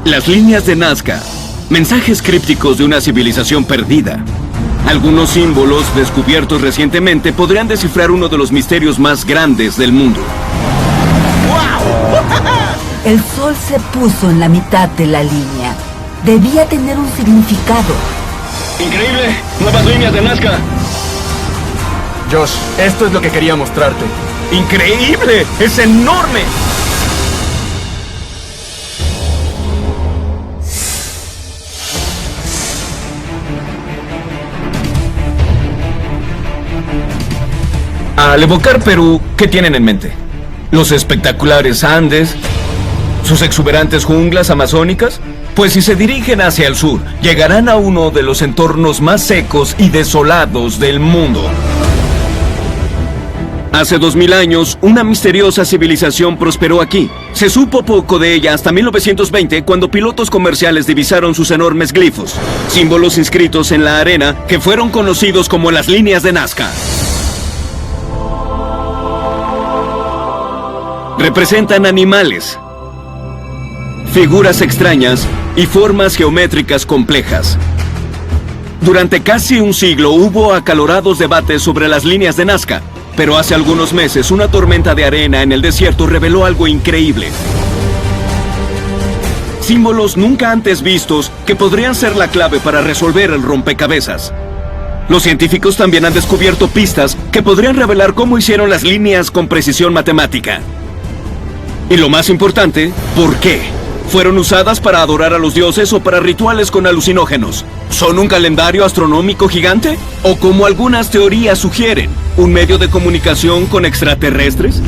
Las líneas de Nazca. Mensajes crípticos de una civilización perdida. Algunos símbolos descubiertos recientemente podrían descifrar uno de los misterios más grandes del mundo. El sol se puso en la mitad de la línea. Debía tener un significado. ¡Increíble! ¡Nuevas líneas de Nazca! Josh, esto es lo que quería mostrarte. ¡Increíble! ¡Es enorme! Al evocar Perú, ¿qué tienen en mente? ¿Los espectaculares Andes? ¿Sus exuberantes junglas amazónicas? Pues si se dirigen hacia el sur, llegarán a uno de los entornos más secos y desolados del mundo. Hace 2000 años, una misteriosa civilización prosperó aquí. Se supo poco de ella hasta 1920, cuando pilotos comerciales divisaron sus enormes glifos, símbolos inscritos en la arena que fueron conocidos como las líneas de Nazca. Representan animales, figuras extrañas y formas geométricas complejas. Durante casi un siglo hubo acalorados debates sobre las líneas de Nazca, pero hace algunos meses una tormenta de arena en el desierto reveló algo increíble. Símbolos nunca antes vistos que podrían ser la clave para resolver el rompecabezas. Los científicos también han descubierto pistas que podrían revelar cómo hicieron las líneas con precisión matemática. Y lo más importante, ¿por qué? ¿Fueron usadas para adorar a los dioses o para rituales con alucinógenos? ¿Son un calendario astronómico gigante? ¿O como algunas teorías sugieren, un medio de comunicación con extraterrestres?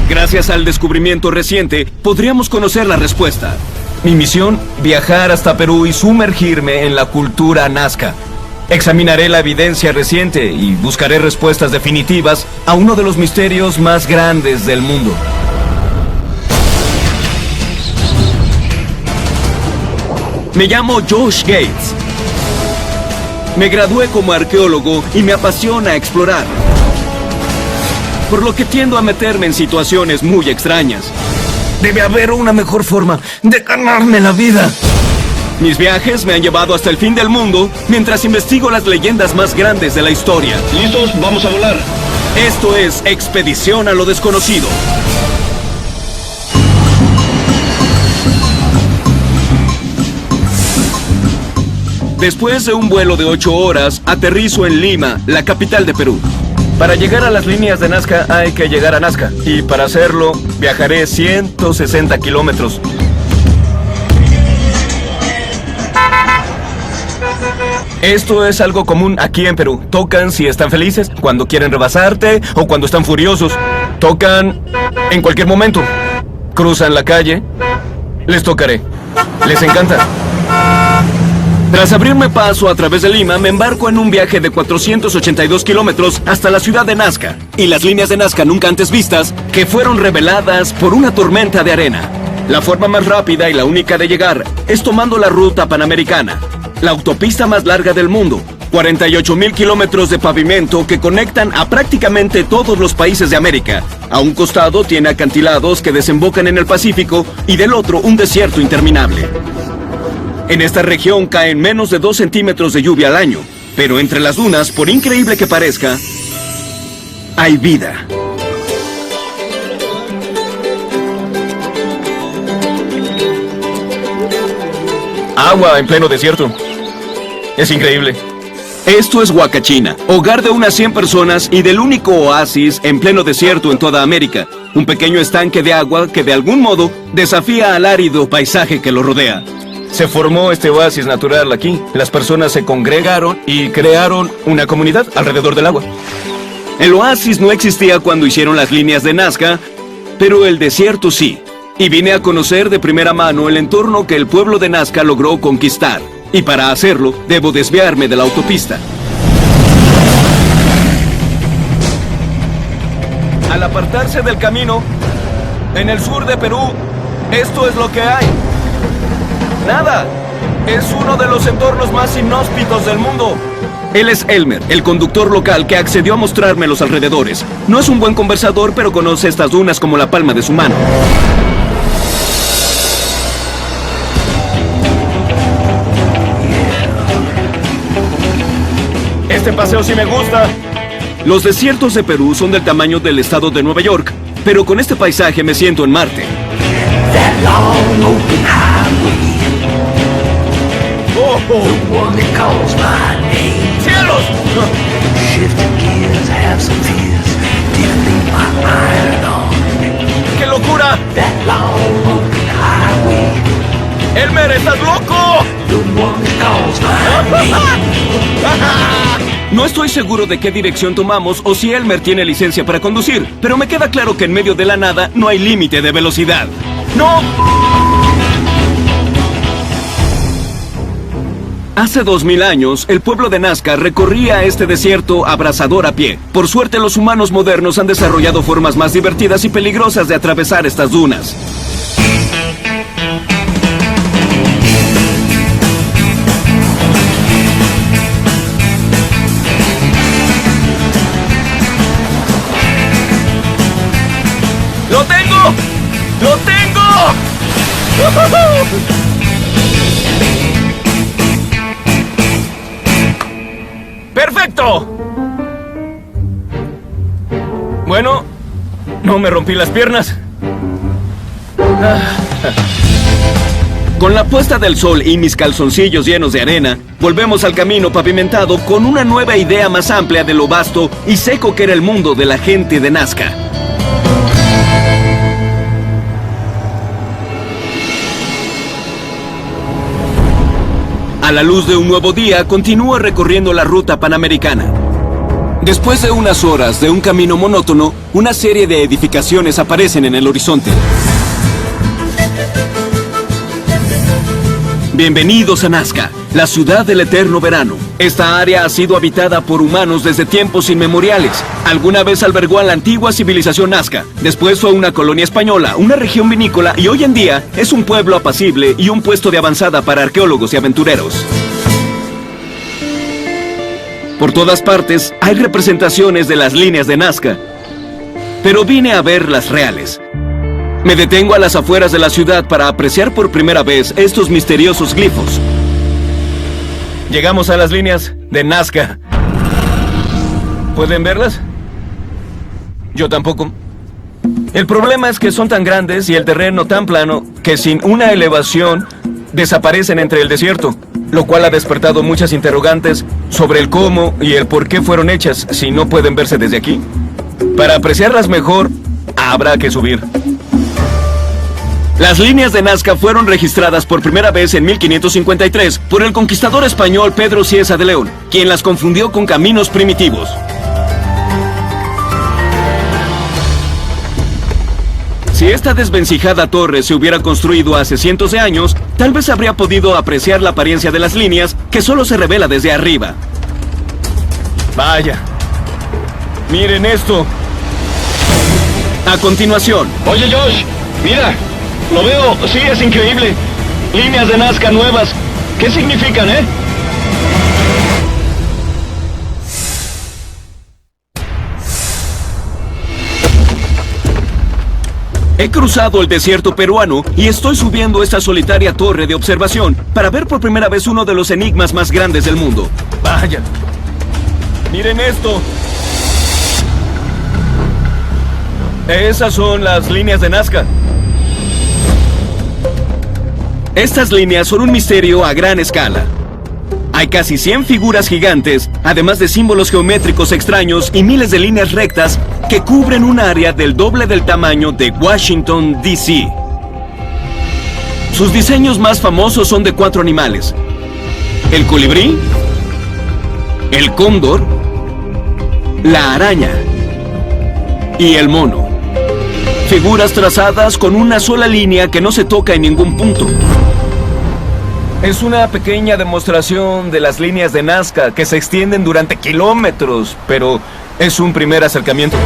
Gracias al descubrimiento reciente, podríamos conocer la respuesta. Mi misión, viajar hasta Perú y sumergirme en la cultura Nazca. Examinaré la evidencia reciente y buscaré respuestas definitivas a uno de los misterios más grandes del mundo. Me llamo Josh Gates. Me gradué como arqueólogo y me apasiona explorar, por lo que tiendo a meterme en situaciones muy extrañas. Debe haber una mejor forma de ganarme la vida. Mis viajes me han llevado hasta el fin del mundo mientras investigo las leyendas más grandes de la historia. ¿Listos? Vamos a volar. Esto es Expedición a lo Desconocido. Después de un vuelo de 8 horas, aterrizo en Lima, la capital de Perú. Para llegar a las líneas de Nazca hay que llegar a Nazca. Y para hacerlo, viajaré 160 kilómetros. Esto es algo común aquí en Perú. Tocan si están felices, cuando quieren rebasarte o cuando están furiosos. Tocan en cualquier momento. Cruzan la calle. Les tocaré. Les encanta. Tras abrirme paso a través de Lima, me embarco en un viaje de 482 kilómetros hasta la ciudad de Nazca. Y las líneas de Nazca nunca antes vistas, que fueron reveladas por una tormenta de arena. La forma más rápida y la única de llegar es tomando la ruta panamericana, la autopista más larga del mundo. 48,000 kilómetros de pavimento que conectan a prácticamente todos los países de América. A un costado tiene acantilados que desembocan en el Pacífico y del otro un desierto interminable. En esta región caen menos de 2 centímetros de lluvia al año, pero entre las dunas, por increíble que parezca, hay vida. Agua en pleno desierto. Es increíble. Esto es Huacachina, hogar de unas 100 personas y del único oasis en pleno desierto en toda América. Un pequeño estanque de agua que de algún modo desafía al árido paisaje que lo rodea. Se formó este oasis natural aquí. Las personas se congregaron y crearon una comunidad alrededor del agua. El oasis no existía cuando hicieron las líneas de Nazca, pero el desierto sí. Y vine a conocer de primera mano el entorno que el pueblo de Nazca logró conquistar. Y para hacerlo, debo desviarme de la autopista. Al apartarse del camino, en el sur de Perú, esto es lo que hay. Nada. Es uno de los entornos más inhóspitos del mundo. Él es Elmer, el conductor local que accedió a mostrarme los alrededores. No es un buen conversador, pero conoce estas dunas como la palma de su mano. Este paseo sí me gusta. Los desiertos de Perú son del tamaño del estado de Nueva York, pero con este paisaje me siento en Marte. That long open highway, ¡Oh! the one that calls my name. ¡Cielos! Shifting gears, have some fears, didn't leave my iron on. ¡Qué locura! That long open highway, ¡Elmer, estás loco! the one that calls my name. No estoy seguro de qué dirección tomamos o si Elmer tiene licencia para conducir, pero me queda claro que en medio de la nada no hay límite de velocidad. ¡No! Hace 2000 años, el pueblo de Nazca recorría este desierto abrasador a pie. Por suerte, los humanos modernos han desarrollado formas más divertidas y peligrosas de atravesar estas dunas. ¡Lo tengo! ¡Lo tengo! ¡Perfecto! Bueno, no me rompí las piernas. Con la puesta del sol y mis calzoncillos llenos de arena, volvemos al camino pavimentado con una nueva idea más amplia de lo vasto y seco que era el mundo de la gente de Nazca. A la luz de un nuevo día, continúo recorriendo la ruta panamericana. Después de unas horas de un camino monótono, una serie de edificaciones aparecen en el horizonte. Bienvenidos a Nazca, la ciudad del eterno verano. Esta área ha sido habitada por humanos desde tiempos inmemoriales. Alguna vez albergó a la antigua civilización Nazca. Después fue una colonia española, una región vinícola y hoy en día es un pueblo apacible y un puesto de avanzada para arqueólogos y aventureros. Por todas partes hay representaciones de las líneas de Nazca, pero vine a ver las reales. Me detengo a las afueras de la ciudad para apreciar por primera vez estos misteriosos glifos. Llegamos a las líneas de Nazca. ¿Pueden verlas? Yo tampoco. El problema es que son tan grandes y el terreno tan plano que sin una elevación desaparecen entre el desierto, lo cual ha despertado muchas interrogantes sobre el cómo y el por qué fueron hechas si no pueden verse desde aquí. Para apreciarlas mejor, habrá que subir. Las líneas de Nazca fueron registradas por primera vez en 1553 por el conquistador español Pedro Cieza de León, quien las confundió con caminos primitivos. Si esta desvencijada torre se hubiera construido hace cientos de años, tal vez habría podido apreciar la apariencia de las líneas, que solo se revela desde arriba. Vaya. Miren esto. A continuación. Oye, Josh, mira. Lo veo, sí, es increíble. Líneas de Nazca nuevas. ¿Qué significan, eh? He cruzado el desierto peruano y estoy subiendo esta solitaria torre de observación para ver por primera vez uno de los enigmas más grandes del mundo. Vaya. Miren esto. Esas son las líneas de Nazca. Estas líneas son un misterio a gran escala. Hay casi 100 figuras gigantes, además de símbolos geométricos extraños y miles de líneas rectas que cubren un área del doble del tamaño de Washington, D.C. Sus diseños más famosos son de 4 animales: el colibrí, el cóndor, la araña y el mono. Figuras trazadas con una sola línea que no se toca en ningún punto. Es una pequeña demostración de las líneas de Nazca que se extienden durante kilómetros, pero es un primer acercamiento.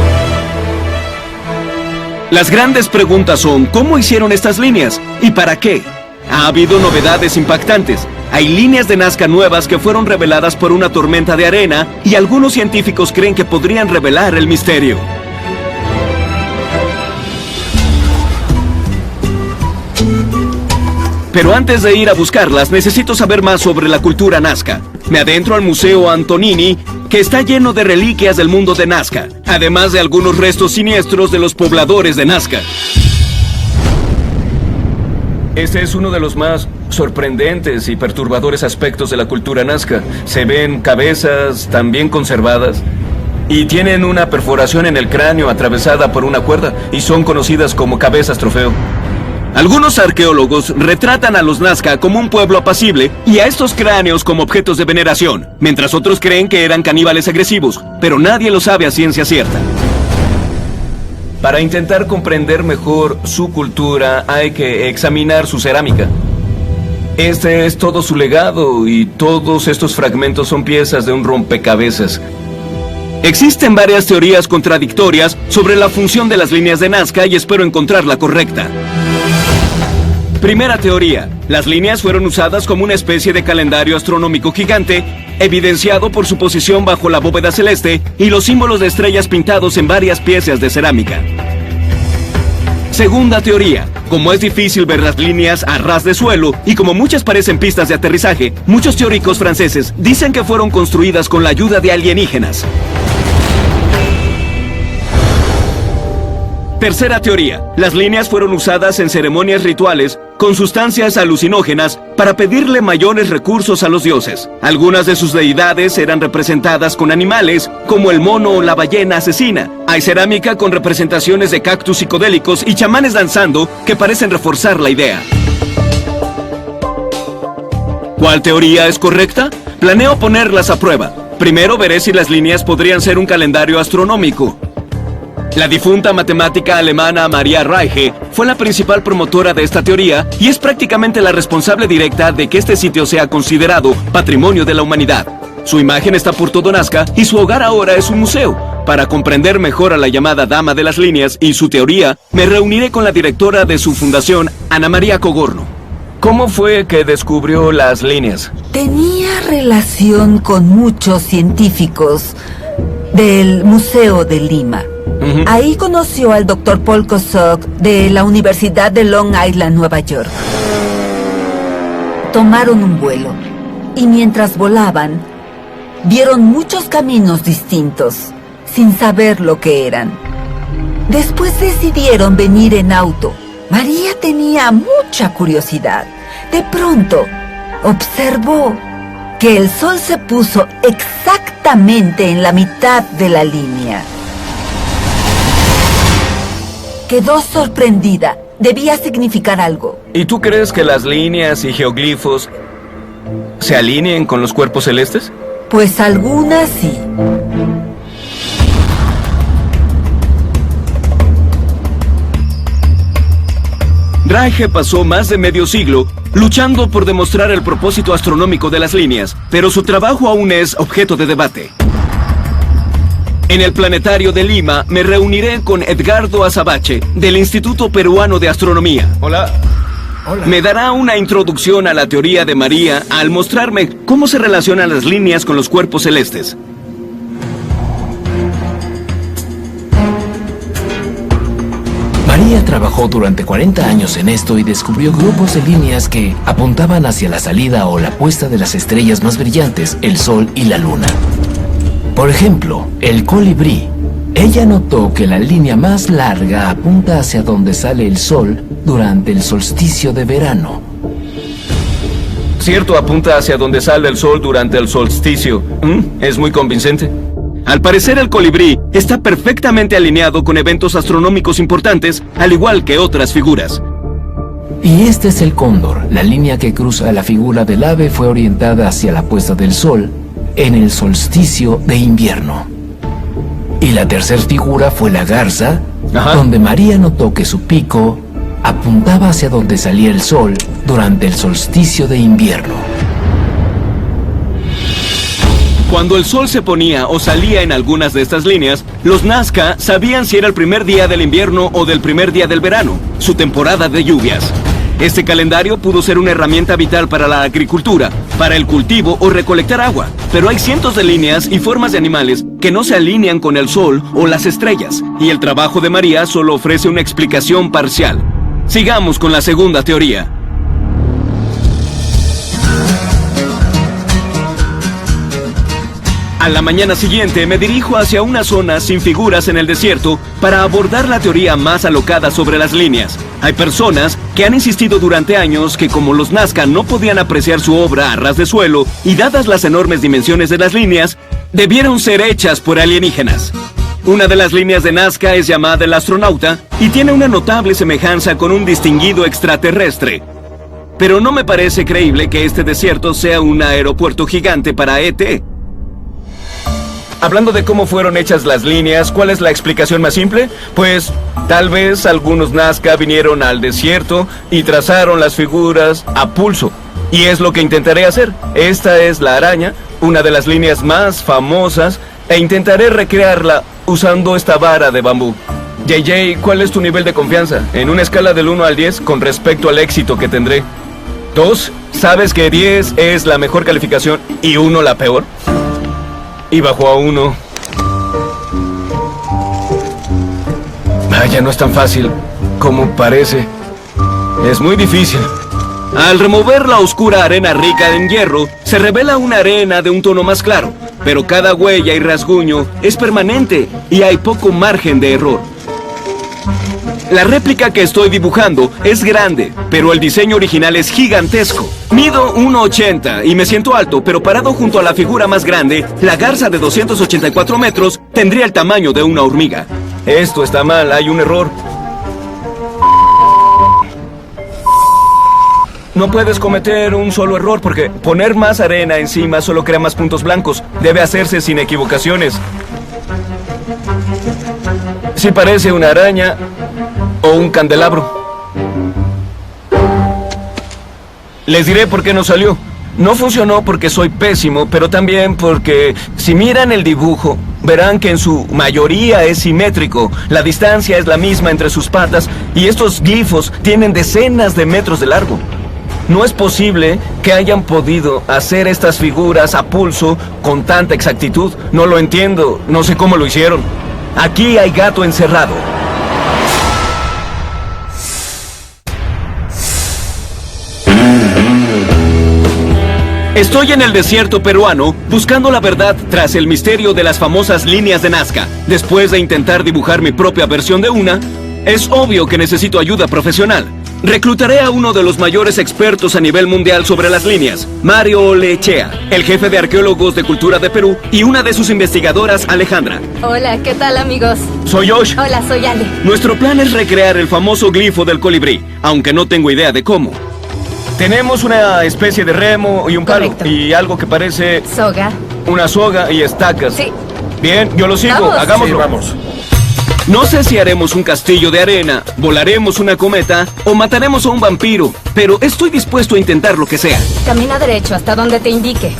Las grandes preguntas son: ¿cómo hicieron estas líneas? ¿Y para qué? Ha habido novedades impactantes. Hay líneas de Nazca nuevas que fueron reveladas por una tormenta de arena y algunos científicos creen que podrían revelar el misterio. Pero antes de ir a buscarlas, necesito saber más sobre la cultura Nazca. Me adentro al Museo Antonini, que está lleno de reliquias del mundo de Nazca, además de algunos restos siniestros de los pobladores de Nazca. Este es uno de los más sorprendentes y perturbadores aspectos de la cultura Nazca. Se ven cabezas tan bien conservadas y tienen una perforación en el cráneo atravesada por una cuerda y son conocidas como cabezas trofeo. Algunos arqueólogos retratan a los Nazca como un pueblo apacible y a estos cráneos como objetos de veneración, mientras otros creen que eran caníbales agresivos, pero nadie lo sabe a ciencia cierta. Para intentar comprender mejor su cultura, hay que examinar su cerámica. Este es todo su legado y todos estos fragmentos son piezas de un rompecabezas. Existen varias teorías contradictorias sobre la función de las líneas de Nazca y espero encontrar la correcta. Primera teoría. Las líneas fueron usadas como una especie de calendario astronómico gigante, evidenciado por su posición bajo la bóveda celeste y los símbolos de estrellas pintados en varias piezas de cerámica. Segunda teoría. Como es difícil ver las líneas a ras de suelo y como muchas parecen pistas de aterrizaje, muchos teóricos franceses dicen que fueron construidas con la ayuda de alienígenas. Tercera teoría. Las líneas fueron usadas en ceremonias rituales con sustancias alucinógenas para pedirle mayores recursos a los dioses. Algunas de sus deidades eran representadas con animales, como el mono o la ballena asesina. Hay cerámica con representaciones de cactus psicodélicos y chamanes danzando que parecen reforzar la idea. ¿Cuál teoría es correcta? Planeo ponerlas a prueba. Primero veré si las líneas podrían ser un calendario astronómico. La difunta matemática alemana Maria Reiche fue la principal promotora de esta teoría y es prácticamente la responsable directa de que este sitio sea considerado patrimonio de la humanidad. Su imagen está por todo Nazca y su hogar ahora es un museo. Para comprender mejor a la llamada Dama de las Líneas y su teoría, me reuniré con la directora de su fundación, Ana María Cogorno. ¿Cómo fue que descubrió las líneas? Tenía relación con muchos científicos del Museo de Lima. Ahí conoció al Dr. Paul Kosok de la Universidad de Long Island, Nueva York. Tomaron un vuelo y mientras volaban, vieron muchos caminos distintos, sin saber lo que eran. Después decidieron venir en auto. María tenía mucha curiosidad. De pronto, observó que el sol se puso exactamente en la mitad de la línea. Quedó sorprendida. Debía significar algo. ¿Y tú crees que las líneas y geoglifos se alineen con los cuerpos celestes? Pues algunas sí. Reiche pasó más de medio siglo luchando por demostrar el propósito astronómico de las líneas, pero su trabajo aún es objeto de debate. En el Planetario de Lima me reuniré con Edgardo Azabache, del Instituto Peruano de Astronomía. Hola. Me dará una introducción a la teoría de María al mostrarme cómo se relacionan las líneas con los cuerpos celestes. María trabajó durante 40 años en esto y descubrió grupos de líneas que apuntaban hacia la salida o la puesta de las estrellas más brillantes, el Sol y la Luna. Por ejemplo, el colibrí. Ella notó que la línea más larga apunta hacia donde sale el sol durante el solsticio de verano. Cierto, apunta hacia donde sale el sol durante el solsticio. Es muy convincente. Al parecer, el colibrí está perfectamente alineado con eventos astronómicos importantes, al igual que otras figuras. Y este es el cóndor. La línea que cruza la figura del ave fue orientada hacia la puesta del sol en el solsticio de invierno. Y la tercera figura fue la garza, donde María notó que su pico apuntaba hacia donde salía el sol durante el solsticio de invierno. Cuando el sol se ponía o salía en algunas de estas líneas, los Nazca sabían si era el primer día del invierno o del primer día del verano, su temporada de lluvias. Este calendario pudo ser una herramienta vital para la agricultura, para el cultivo o recolectar agua, pero hay cientos de líneas y formas de animales que no se alinean con el sol o las estrellas, y el trabajo de María solo ofrece una explicación parcial. Sigamos con la segunda teoría. A la mañana siguiente me dirijo hacia una zona sin figuras en el desierto para abordar la teoría más alocada sobre las líneas. Hay personas que han insistido durante años que como los Nazca no podían apreciar su obra a ras de suelo y dadas las enormes dimensiones de las líneas, debieron ser hechas por alienígenas. Una de las líneas de Nazca es llamada el Astronauta y tiene una notable semejanza con un distinguido extraterrestre. Pero no me parece creíble que este desierto sea un aeropuerto gigante para ET. Hablando de cómo fueron hechas las líneas, ¿cuál es la explicación más simple? Pues tal vez algunos Nazca vinieron al desierto y trazaron las figuras a pulso. Y es lo que intentaré hacer. Esta es la araña, una de las líneas más famosas, e intentaré recrearla usando esta vara de bambú. JJ, ¿cuál es tu nivel de confianza? En una escala del 1 al 10 con respecto al éxito que tendré. 2, ¿sabes que 10 es la mejor calificación y 1 la peor? Y bajó a 1. Vaya, no es tan fácil como parece. Es muy difícil. Al remover la oscura arena rica en hierro, se revela una arena de un tono más claro, pero cada huella y rasguño es permanente y hay poco margen de error. La réplica que estoy dibujando es grande, pero el diseño original es gigantesco. Mido 1,80 y me siento alto, pero parado junto a la figura más grande, la garza de 284 metros tendría el tamaño de una hormiga. Esto está mal, hay un error. No puedes cometer un solo error porque poner más arena encima solo crea más puntos blancos. Debe hacerse sin equivocaciones. Si parece una araña o un candelabro. Les diré por qué no salió. No funcionó porque soy pésimo, pero también porque si miran el dibujo, verán que en su mayoría es simétrico. La distancia es la misma entre sus patas y estos glifos tienen decenas de metros de largo. No es posible que hayan podido hacer estas figuras a pulso con tanta exactitud. No lo entiendo, no sé cómo lo hicieron. Aquí hay gato encerrado. Estoy en el desierto peruano buscando la verdad tras el misterio de las famosas líneas de Nazca. Después de intentar dibujar mi propia versión de una, es obvio que necesito ayuda profesional. Reclutaré a uno de los mayores expertos a nivel mundial sobre las líneas, Mario Olechea, el jefe de arqueólogos de cultura de Perú, y una de sus investigadoras, Alejandra. Hola, ¿qué tal, amigos? Soy Josh. Hola, soy Ale. Nuestro plan es recrear el famoso glifo del colibrí, aunque no tengo idea de cómo. Tenemos una especie de remo y un palo. Correcto. Y algo que parece Soga. una soga y estacas. Sí. Bien, yo lo sigo. Vamos. Hagámoslo. Sí, vamos. No sé si haremos un castillo de arena, volaremos una cometa o mataremos a un vampiro, pero estoy dispuesto a intentar lo que sea. Camina derecho hasta donde te indique.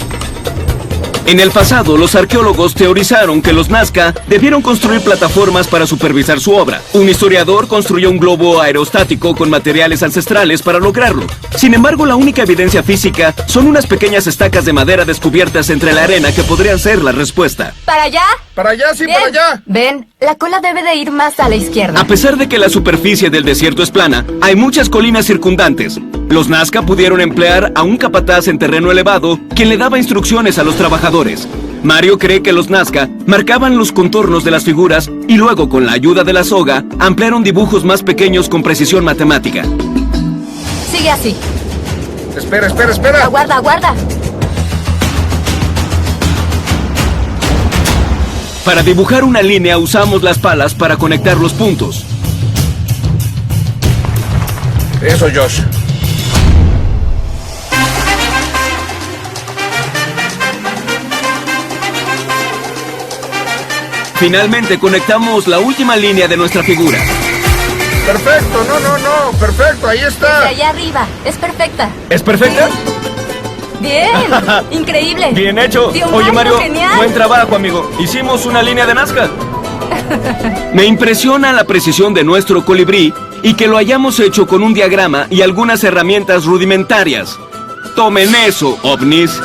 En el pasado, los arqueólogos teorizaron que los Nazca debieron construir plataformas para supervisar su obra. Un historiador construyó un globo aerostático con materiales ancestrales para lograrlo. Sin embargo, la única evidencia física son unas pequeñas estacas de madera descubiertas entre la arena que podrían ser la respuesta. ¿Para allá? Para allá, sí, Bien. para allá. Ven, la cola debe de ir más a la izquierda. A pesar de que la superficie del desierto es plana, hay muchas colinas circundantes. Los Nazca pudieron emplear a un capataz en terreno elevado quien le daba instrucciones a los trabajadores. Mario cree que los Nazca marcaban los contornos de las figuras y luego, con la ayuda de la soga, ampliaron dibujos más pequeños con precisión matemática. Sigue así. Espera, espera, espera. Aguarda, aguarda. Para dibujar una línea usamos las palas para conectar los puntos. Eso, Josh. Finalmente conectamos la última línea de nuestra figura. Perfecto, no. Perfecto, ahí De está. allá arriba. Es perfecta. ¿Es perfecta? Bien. Increíble. Bien hecho. Tío Oye, Mario, genial. buen trabajo, amigo. Hicimos una línea de Nazca. Me impresiona la precisión de nuestro colibrí y que lo hayamos hecho con un diagrama y algunas herramientas rudimentarias. Tomen eso, ovnis.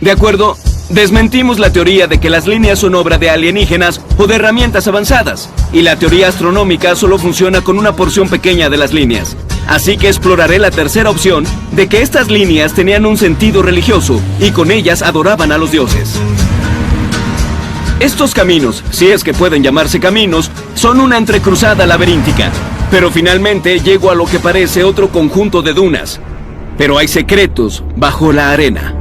De acuerdo, desmentimos la teoría de que las líneas son obra de alienígenas o de herramientas avanzadas, y la teoría astronómica solo funciona con una porción pequeña de las líneas. Así que exploraré la tercera opción de que estas líneas tenían un sentido religioso y con ellas adoraban a los dioses. Estos caminos, si es que pueden llamarse caminos, son una entrecruzada laberíntica. Pero finalmente llego a lo que parece otro conjunto de dunas. Pero hay secretos bajo la arena.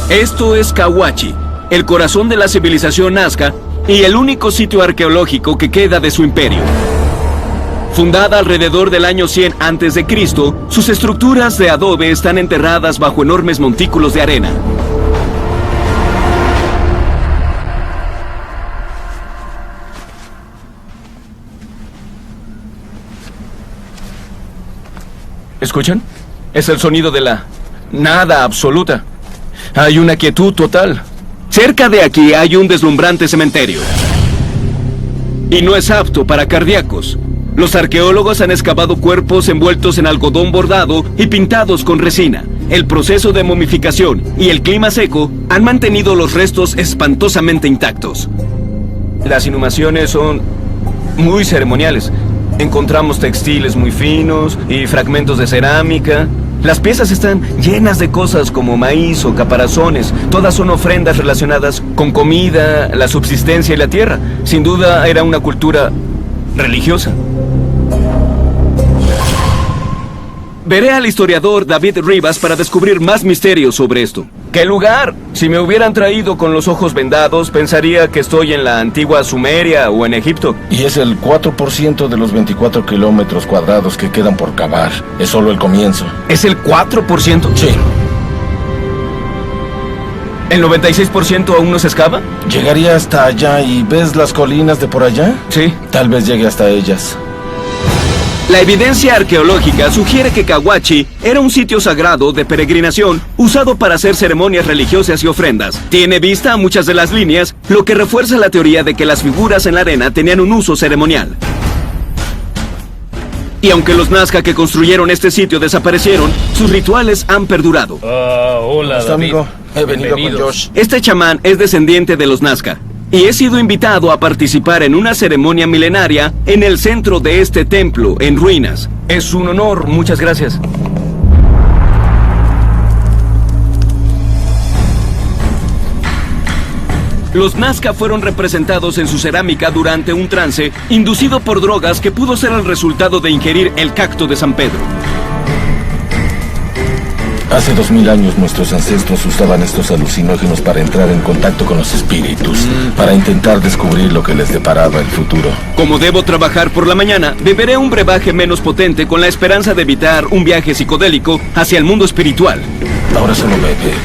Esto es Kawachi, el corazón de la civilización Nazca y el único sitio arqueológico que queda de su imperio. Fundada alrededor del año 100 a.C., sus estructuras de adobe están enterradas bajo enormes montículos de arena. ¿Escuchan? Es el sonido de la nada absoluta. Hay una quietud total. Cerca de aquí hay un deslumbrante cementerio. Y no es apto para cardíacos. Los arqueólogos han excavado cuerpos envueltos en algodón bordado y pintados con resina. El proceso de momificación y el clima seco han mantenido los restos espantosamente intactos. Las inhumaciones son muy ceremoniales. Encontramos textiles muy finos y fragmentos de cerámica. Las piezas están llenas de cosas como maíz o caparazones. Todas son ofrendas relacionadas con comida, la subsistencia y la tierra. Sin duda era una cultura religiosa. Veré al historiador David Rivas para descubrir más misterios sobre esto. ¡Qué lugar! Si me hubieran traído con los ojos vendados, pensaría que estoy en la antigua Sumeria o en Egipto. Y es el 4% de los 24 kilómetros cuadrados que quedan por cavar. Es solo el comienzo. ¿Es el 4%? Sí. ¿El 96% aún no se excava? ¿Llegaría hasta allá y ves las colinas de por allá? Sí. Tal vez llegue hasta ellas. La evidencia arqueológica sugiere que Kawachi era un sitio sagrado de peregrinación usado para hacer ceremonias religiosas y ofrendas. Tiene vista a muchas de las líneas, lo que refuerza la teoría de que las figuras en la arena tenían un uso ceremonial. Y aunque los Nazca que construyeron este sitio desaparecieron, sus rituales han perdurado. Hola, ¿Está, David. amigo? He venido con Bienvenidos. Josh. Este chamán es descendiente de los Nazca y he sido invitado a participar en una ceremonia milenaria en el centro de este templo en ruinas. Es un honor, muchas gracias. Los Nazca fueron representados en su cerámica durante un trance inducido por drogas que pudo ser el resultado de ingerir el cacto de San Pedro. Hace 2000 años nuestros ancestros usaban estos alucinógenos para entrar en contacto con los espíritus, para intentar descubrir lo que les deparaba el futuro. Como debo trabajar por la mañana, beberé un brebaje menos potente con la esperanza de evitar un viaje psicodélico hacia el mundo espiritual. Ahora solo bebe.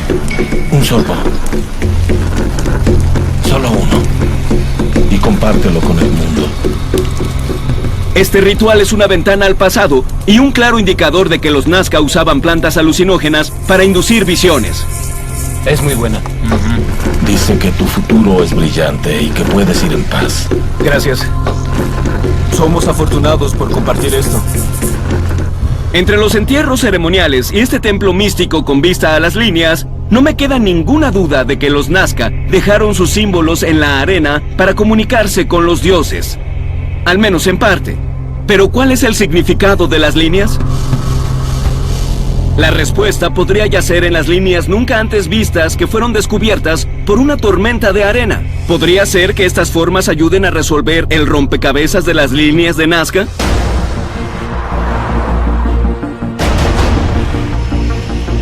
Un sorbo. Solo uno. Y compártelo con el mundo. Este ritual es una ventana al pasado y un claro indicador de que los Nazca usaban plantas alucinógenas para inducir visiones. Es muy buena. Dice que tu futuro es brillante y que puedes ir en paz. Gracias. Somos afortunados por compartir esto. Entre los entierros ceremoniales y este templo místico con vista a las líneas, no me queda ninguna duda de que los Nazca dejaron sus símbolos en la arena para comunicarse con los dioses. Al menos en parte. ¿Pero cuál es el significado de las líneas? La respuesta podría yacer en las líneas nunca antes vistas que fueron descubiertas por una tormenta de arena. ¿Podría ser que estas formas ayuden a resolver el rompecabezas de las líneas de Nazca?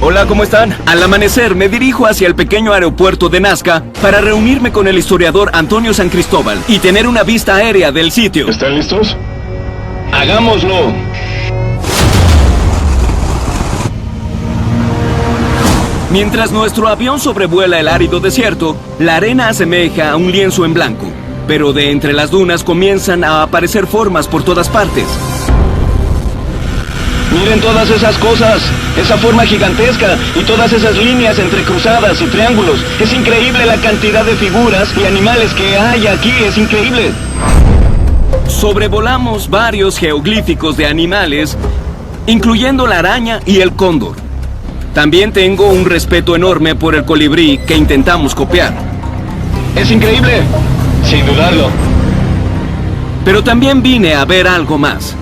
Hola, ¿cómo están? Al amanecer me dirijo hacia el pequeño aeropuerto de Nazca para reunirme con el historiador Antonio San Cristóbal y tener una vista aérea del sitio. ¿Están listos? ¡Hagámoslo! Mientras nuestro avión sobrevuela el árido desierto, la arena asemeja a un lienzo en blanco, pero de entre las dunas comienzan a aparecer formas por todas partes. Miren todas esas cosas, esa forma gigantesca y todas esas líneas entrecruzadas y triángulos. Es increíble la cantidad de figuras y animales que hay aquí, es increíble. Sobrevolamos varios geoglíficos de animales, incluyendo la araña y el cóndor. También tengo un respeto enorme por el colibrí que intentamos copiar. Es increíble, sin dudarlo. Pero también vine a ver algo más.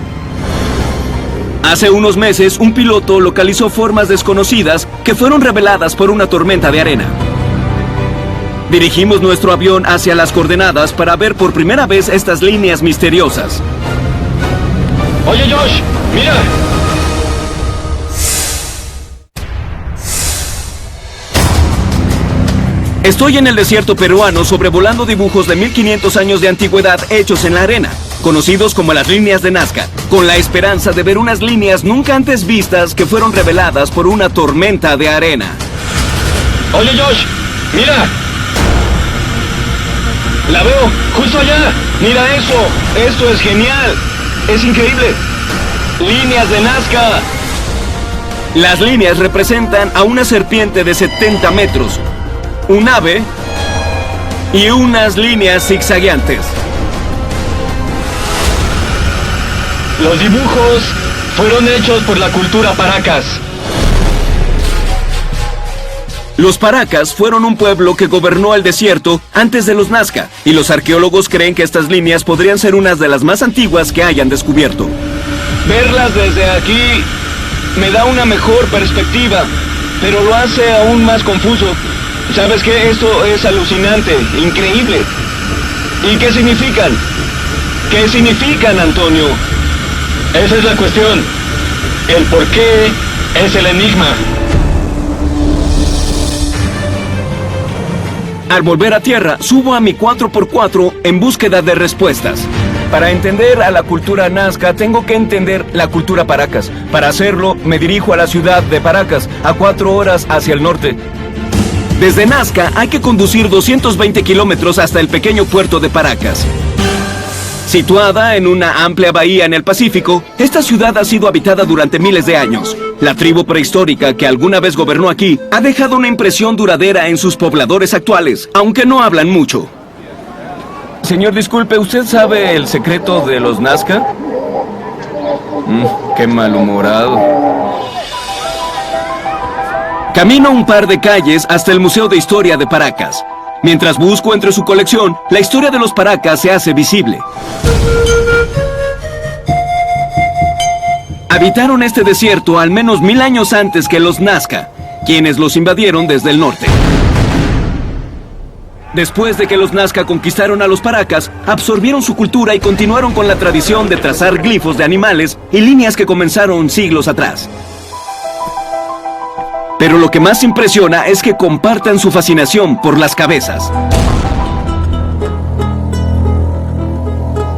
Hace unos meses, un piloto localizó formas desconocidas que fueron reveladas por una tormenta de arena. Dirigimos nuestro avión hacia las coordenadas para ver por primera vez estas líneas misteriosas. Oye, Josh, mira. Estoy en el desierto peruano sobrevolando dibujos de 1500 años de antigüedad hechos en la arena, conocidos como las líneas de Nazca, con la esperanza de ver unas líneas nunca antes vistas que fueron reveladas por una tormenta de arena. Oye, Josh, mira. La veo, justo allá. Mira eso. Esto es genial. Es increíble. Líneas de Nazca. Las líneas representan a una serpiente de 70 metros, un ave y unas líneas zigzagueantes. Los dibujos fueron hechos por la cultura Paracas. Los Paracas fueron un pueblo que gobernó el desierto antes de los Nazca, y los arqueólogos creen que estas líneas podrían ser unas de las más antiguas que hayan descubierto. Verlas desde aquí me da una mejor perspectiva, pero lo hace aún más confuso. ¿Sabes qué? Esto es alucinante, increíble. ¿Y qué significan? ¿Qué significan, Antonio? Esa es la cuestión. El por qué es el enigma. Al volver a tierra, subo a mi 4x4 en búsqueda de respuestas. Para entender a la cultura Nazca, tengo que entender la cultura Paracas. Para hacerlo, me dirijo a la ciudad de Paracas, a 4 horas hacia el norte. Desde Nazca hay que conducir 220 kilómetros hasta el pequeño puerto de Paracas. Situada en una amplia bahía en el Pacífico, esta ciudad ha sido habitada durante miles de años. La tribu prehistórica que alguna vez gobernó aquí ha dejado una impresión duradera en sus pobladores actuales, aunque no hablan mucho. Señor, disculpe, ¿usted sabe el secreto de los Nazca? Qué malhumorado. Camino un par de calles hasta el Museo de Historia de Paracas. Mientras busco entre su colección, la historia de los Paracas se hace visible. Habitaron este desierto al menos 1000 años antes que los Nazca, quienes los invadieron desde el norte. Después de que los Nazca conquistaron a los Paracas, absorbieron su cultura y continuaron con la tradición de trazar glifos de animales y líneas que comenzaron siglos atrás. Pero lo que más impresiona es que compartan su fascinación por las cabezas.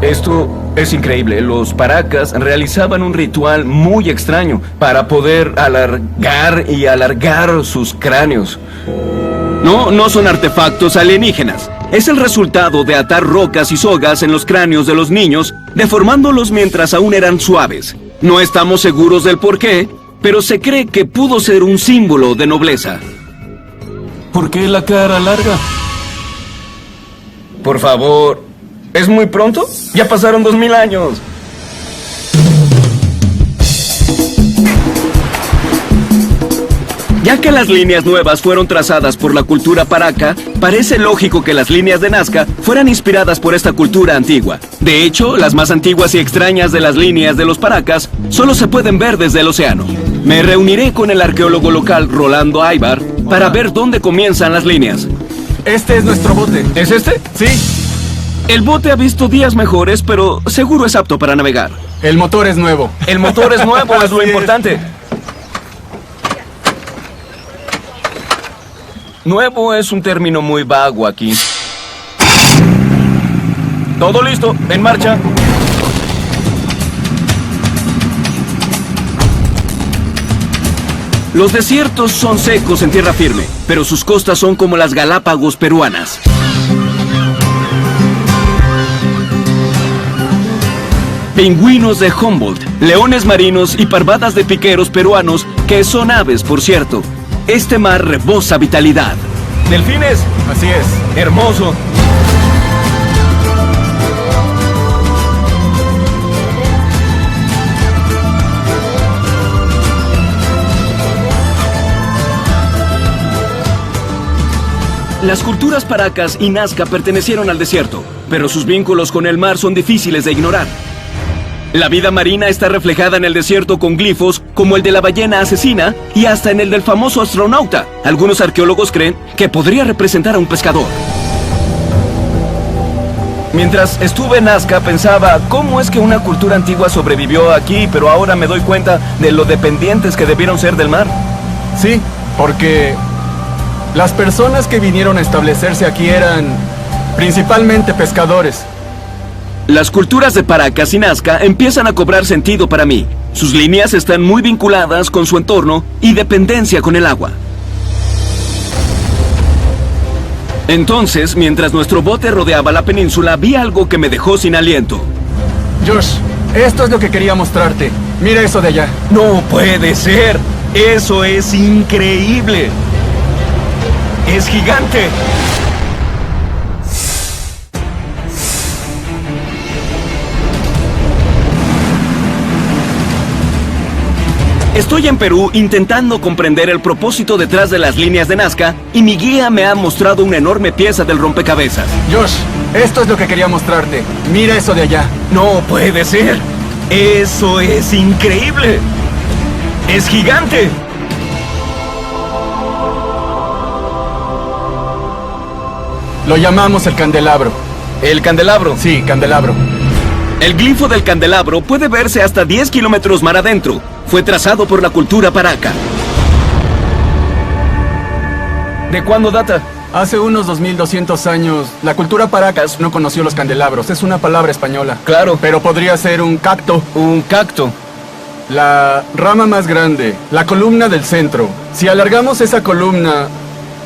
Esto es increíble. Los Paracas realizaban un ritual muy extraño para poder alargar y alargar sus cráneos. No son artefactos alienígenas. Es el resultado de atar rocas y sogas en los cráneos de los niños, deformándolos mientras aún eran suaves. No estamos seguros del por qué, pero se cree que pudo ser un símbolo de nobleza. ¿Por qué la cara larga? Por favor, ¿es muy pronto? Ya pasaron 2000 años. Ya que las líneas nuevas fueron trazadas por la cultura Paraca, parece lógico que las líneas de Nazca fueran inspiradas por esta cultura antigua. De hecho, las más antiguas y extrañas de las líneas de los Paracas solo se pueden ver desde el océano. Me reuniré con el arqueólogo local Rolando Aybar para ver dónde comienzan las líneas. Este es nuestro bote. ¿Es este? Sí. El bote ha visto días mejores, pero seguro es apto para navegar. El motor es nuevo. El motor es nuevo, es lo Así es. importante. Nuevo es un término muy vago aquí. Todo listo, en marcha. Los desiertos son secos en tierra firme, pero sus costas son como las Galápagos peruanas. Pingüinos de Humboldt, leones marinos y parvadas de piqueros peruanos, que son aves, por cierto. Este mar rebosa vitalidad. Delfines, Así es. hermoso. Las culturas Paracas y Nazca pertenecieron al desierto, pero sus vínculos con el mar son difíciles de ignorar. La vida marina está reflejada en el desierto con glifos como el de la ballena asesina y hasta en el del famoso astronauta. Algunos arqueólogos creen que podría representar a un pescador. Mientras estuve en Nazca pensaba, ¿cómo es que una cultura antigua sobrevivió aquí, pero ahora me doy cuenta de lo dependientes que debieron ser del mar? Sí, porque las personas que vinieron a establecerse aquí eran principalmente pescadores. Las culturas de Paracas y Nazca empiezan a cobrar sentido para mí. Sus líneas están muy vinculadas con su entorno y dependencia con el agua. Entonces, mientras nuestro bote rodeaba la península, vi algo que me dejó sin aliento. Josh, esto es lo que quería mostrarte. Mira eso de allá. ¡No puede ser! ¡Eso es increíble! ¡Es gigante! Estoy en Perú intentando comprender el propósito detrás de las líneas de Nazca y mi guía me ha mostrado una enorme pieza del rompecabezas. Josh, esto es lo que quería mostrarte. Mira eso de allá. ¡No puede ser! ¡Eso es increíble! ¡Es gigante! Lo llamamos el candelabro. ¿El candelabro? Sí, candelabro. El glifo del candelabro puede verse hasta 10 kilómetros mar adentro. Fue trazado por la cultura Paraca. ¿De cuándo data? Hace unos 2200 años, la cultura Paracas no conoció los candelabros. Es una palabra española. Claro. Pero podría ser un cacto. Un cacto. La rama más grande, la columna del centro. Si alargamos esa columna,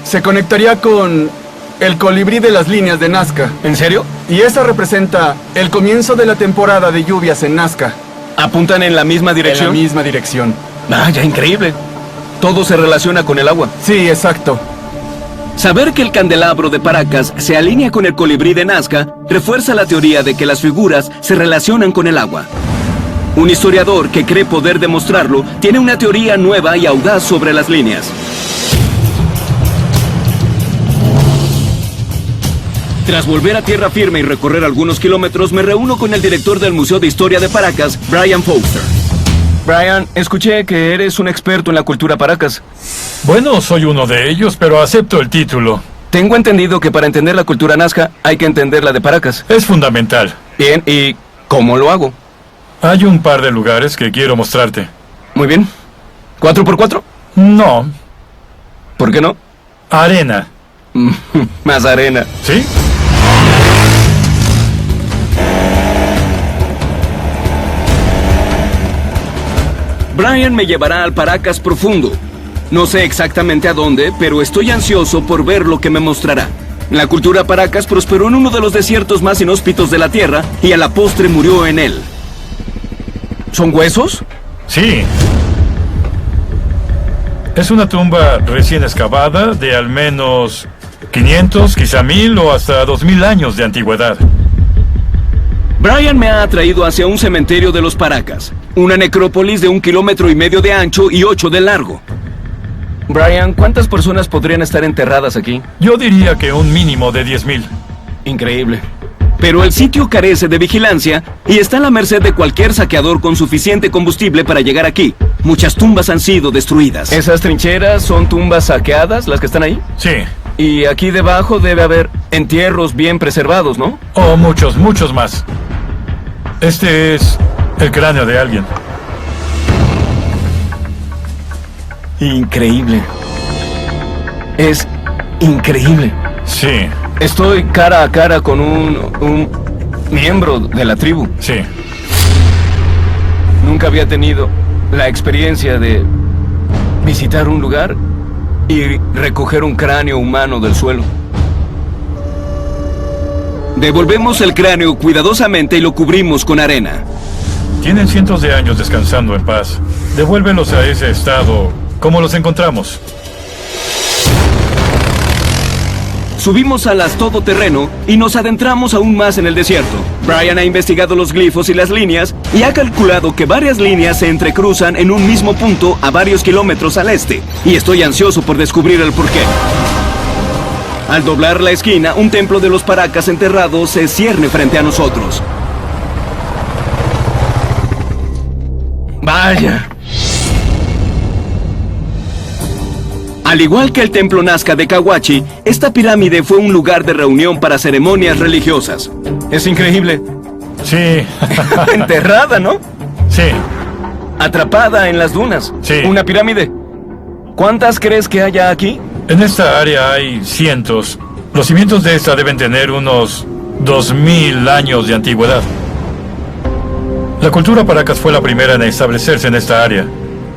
se conectaría con el colibrí de las líneas de Nazca. ¿En serio? Y esa representa el comienzo de la temporada de lluvias en Nazca. ¿Apuntan en la misma dirección? En la misma dirección. Vaya, increíble. Todo se relaciona con el agua. Sí, exacto. Saber que el candelabro de Paracas se alinea con el colibrí de Nazca refuerza la teoría de que las figuras se relacionan con el agua. Un historiador que cree poder demostrarlo tiene una teoría nueva y audaz sobre las líneas. Tras volver a tierra firme y recorrer algunos kilómetros, me reúno con el director del Museo de Historia de Paracas, Brian Foster. Brian, escuché que eres un experto en la cultura Paracas. Bueno, soy uno de ellos, pero acepto el título. Tengo entendido que para entender la cultura Nazca hay que entender la de Paracas. Es fundamental. Bien, ¿y cómo lo hago? Hay un par de lugares que quiero mostrarte. Muy bien. ¿4x4? No. ¿Por qué no? Arena. Más arena. ¿Sí? Brian me llevará al Paracas profundo. No sé exactamente a dónde, pero estoy ansioso por ver lo que me mostrará. La cultura Paracas prosperó en uno de los desiertos más inhóspitos de la Tierra y a la postre murió en él. ¿Son huesos? Sí. Es una tumba recién excavada de al menos 500, quizá 1000 o hasta 2000 años de antigüedad. Brian me ha atraído hacia un cementerio de los Paracas, una necrópolis de 1,5 kilómetros de ancho y 8 de largo. Brian, ¿cuántas personas podrían estar enterradas aquí? Yo diría que un mínimo de 10,000. Increíble. Pero el sitio carece de vigilancia y está a la merced de cualquier saqueador con suficiente combustible para llegar aquí. Muchas tumbas han sido destruidas. ¿Esas trincheras son tumbas saqueadas, las que están ahí? Sí. Y aquí debajo debe haber entierros bien preservados, ¿no? Oh, muchos, muchos más. Este es el cráneo de alguien. Increíble. Es increíble. Sí. Estoy cara a cara con un miembro de la tribu. Sí. Nunca había tenido la experiencia de visitar un lugar y recoger un cráneo humano del suelo. Devolvemos el cráneo cuidadosamente y lo cubrimos con arena. Tienen cientos de años descansando en paz. Devuélvelos a ese estado como los encontramos. Subimos a las todoterreno y nos adentramos aún más en el desierto. Brian ha investigado los glifos y las líneas y ha calculado que varias líneas se entrecruzan en un mismo punto a varios kilómetros al este. Y estoy ansioso por descubrir el porqué. Al doblar la esquina, un templo de los Paracas enterrados se cierne frente a nosotros. ¡Vaya! Al igual que el templo Nazca de Cahuachi, esta pirámide fue un lugar de reunión para ceremonias religiosas. Es increíble. Sí. Enterrada, ¿no? Sí. Atrapada en las dunas. Sí. Una pirámide. ¿Cuántas crees que haya aquí? En esta área hay cientos. Los cimientos de esta deben tener unos 2000 años de antigüedad. La cultura Paracas fue la primera en establecerse en esta área.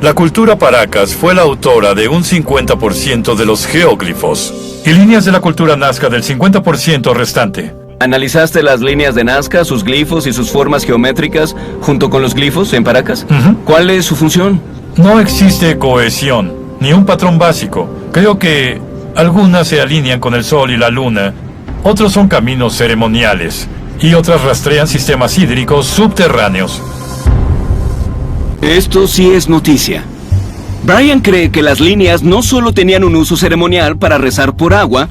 La cultura Paracas fue la autora de un 50% de los geóglifos y líneas de la cultura Nazca del 50% restante. ¿Analizaste las líneas de Nazca, sus glifos y sus formas geométricas junto con los glifos en Paracas? ¿Cuál es su función? No existe cohesión, ni un patrón básico. Creo que algunas se alinean con el sol y la luna, otros son caminos ceremoniales y otras rastrean sistemas hídricos subterráneos. Esto sí es noticia. Brian cree que las líneas no solo tenían un uso ceremonial para rezar por agua,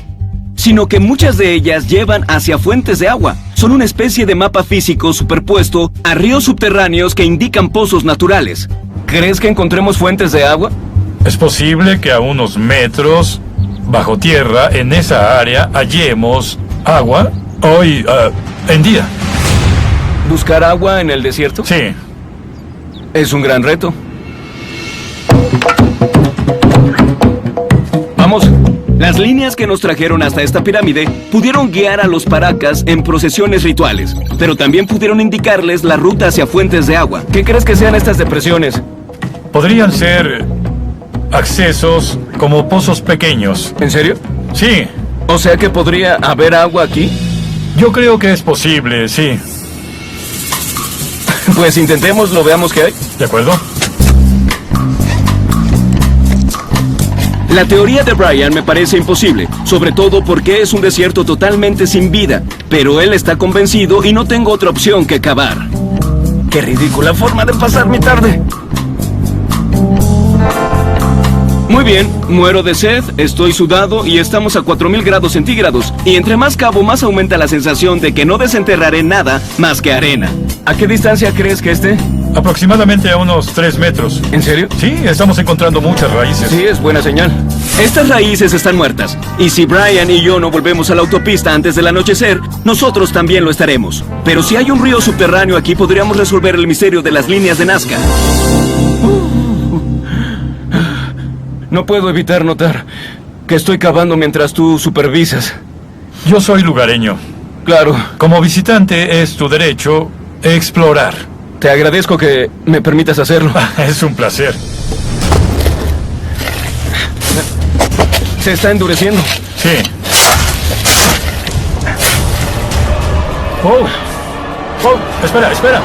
sino que muchas de ellas llevan hacia fuentes de agua. Son una especie de mapa físico superpuesto a ríos subterráneos que indican pozos naturales. ¿Crees que encontremos fuentes de agua? Es posible que a unos metros bajo tierra en esa área hallemos agua hoy en día. ¿Buscar agua en el desierto? Sí. Es un gran reto. Vamos. Las líneas que nos trajeron hasta esta pirámide pudieron guiar a los Paracas en procesiones rituales, pero también pudieron indicarles la ruta hacia fuentes de agua. ¿Qué crees que sean estas depresiones? Podrían ser accesos como pozos pequeños. ¿En serio? Sí. O sea que podría haber agua aquí. Yo creo que es posible, sí. Pues intentémoslo, veamos qué hay. ¿De acuerdo? La teoría de Brian me parece imposible, sobre todo porque es un desierto totalmente sin vida, pero él está convencido y no tengo otra opción que cavar. ¡Qué ridícula forma de pasar mi tarde! Muy bien, muero de sed, estoy sudado y estamos a 4000 grados centígrados. Y entre más cavo, más aumenta la sensación de que no desenterraré nada más que arena. ¿A qué distancia crees que esté? Aproximadamente a unos 3 metros. ¿En serio? Sí, estamos encontrando muchas raíces. Sí, es buena señal. Estas raíces están muertas. Y si Brian y yo no volvemos a la autopista antes del anochecer, nosotros también lo estaremos. Pero si hay un río subterráneo aquí, podríamos resolver el misterio de las líneas de Nazca. No puedo evitar notar que estoy cavando mientras tú supervisas. Yo soy lugareño. Claro. Como visitante es tu derecho explorar. Te agradezco que me permitas hacerlo. Es un placer. Se está endureciendo. Sí. Oh. Oh, espera, espera.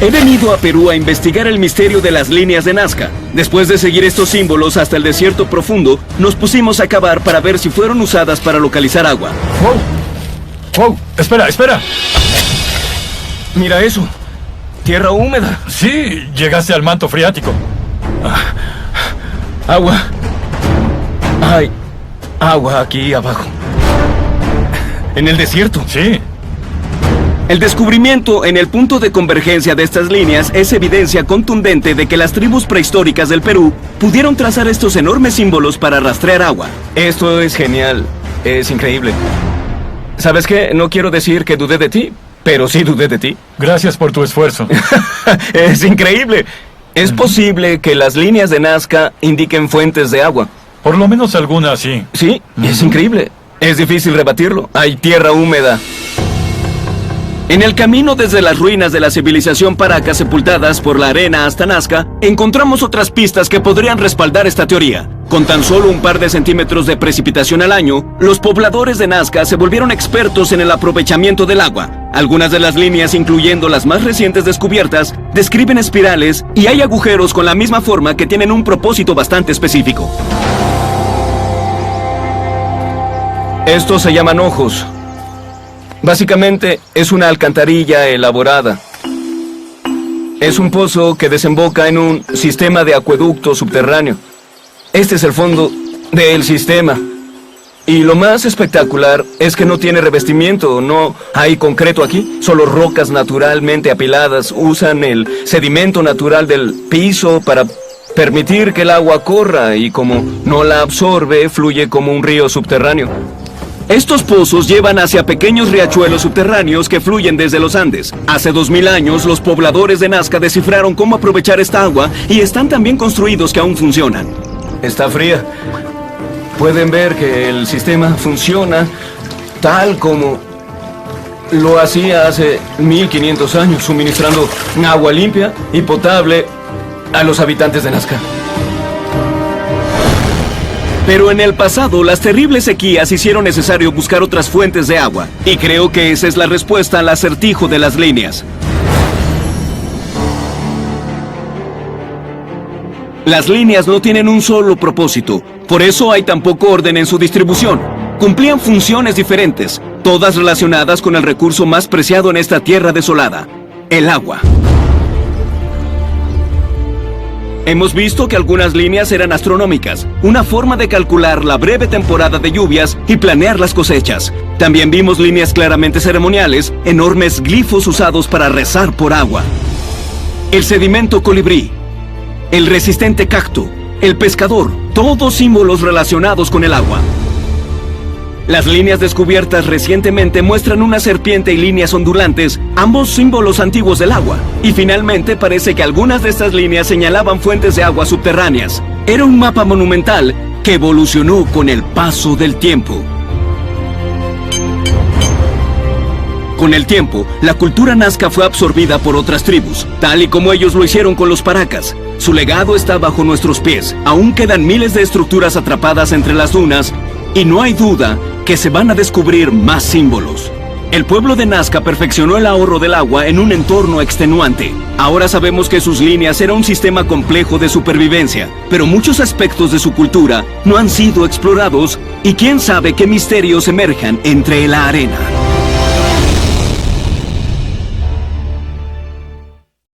He venido a Perú a investigar el misterio de las líneas de Nazca. Después de seguir estos símbolos hasta el desierto profundo, nos pusimos a cavar para ver si fueron usadas para localizar agua. ¡Wow! ¡Wow! ¡Espera, espera! Mira eso. Tierra húmeda. Sí, llegaste al manto freático. Agua. Hay agua aquí abajo. En el desierto. Sí. El descubrimiento en el punto de convergencia de estas líneas es evidencia contundente de que las tribus prehistóricas del Perú pudieron trazar estos enormes símbolos para rastrear agua. Esto es genial. Es increíble. ¿Sabes qué? No quiero decir que dudé de ti, pero sí dudé de ti. Gracias por tu esfuerzo. Es increíble. Es posible que las líneas de Nazca indiquen fuentes de agua. Por lo menos algunas, sí. Sí, es increíble. Es difícil rebatirlo. Hay tierra húmeda. En el camino desde las ruinas de la civilización Paracas sepultadas por la arena hasta Nazca, encontramos otras pistas que podrían respaldar esta teoría. Con tan solo un par de centímetros de precipitación al año, los pobladores de Nazca se volvieron expertos en el aprovechamiento del agua. Algunas de las líneas, incluyendo las más recientes descubiertas, describen espirales y hay agujeros con la misma forma que tienen un propósito bastante específico. Estos se llaman ojos. Básicamente, es una alcantarilla elaborada. Es un pozo que desemboca en un sistema de acueducto subterráneo. Este es el fondo del sistema. Y lo más espectacular es que no tiene revestimiento, no hay concreto aquí, solo rocas naturalmente apiladas. Usan el sedimento natural del piso para permitir que el agua corra y como no la absorbe, fluye como un río subterráneo. Estos pozos llevan hacia pequeños riachuelos subterráneos que fluyen desde los Andes. Hace 2000 años, los pobladores de Nazca descifraron cómo aprovechar esta agua y están tan bien construidos que aún funcionan. Está fría. Pueden ver que el sistema funciona tal como lo hacía hace 1500 años, suministrando agua limpia y potable a los habitantes de Nazca. Pero en el pasado, las terribles sequías hicieron necesario buscar otras fuentes de agua. Y creo que esa es la respuesta al acertijo de las líneas. Las líneas no tienen un solo propósito. Por eso hay tan poco orden en su distribución. Cumplían funciones diferentes, todas relacionadas con el recurso más preciado en esta tierra desolada: el agua. Hemos visto que algunas líneas eran astronómicas, una forma de calcular la breve temporada de lluvias y planear las cosechas. También vimos líneas claramente ceremoniales, enormes glifos usados para rezar por agua. El sedimento colibrí, el resistente cacto, el pescador, todos símbolos relacionados con el agua. Las líneas descubiertas recientemente muestran una serpiente y líneas ondulantes, ambos símbolos antiguos del agua. Y finalmente parece que algunas de estas líneas señalaban fuentes de agua subterráneas. Era un mapa monumental que evolucionó con el paso del tiempo. Con el tiempo, la cultura nazca fue absorbida por otras tribus, tal y como ellos lo hicieron con los paracas. Su legado está bajo nuestros pies. Aún quedan miles de estructuras atrapadas entre las dunas, y no hay duda que se van a descubrir más símbolos. El pueblo de Nazca perfeccionó el ahorro del agua en un entorno extenuante. Ahora sabemos que sus líneas eran un sistema complejo de supervivencia, pero muchos aspectos de su cultura no han sido explorados y quién sabe qué misterios emerjan entre la arena.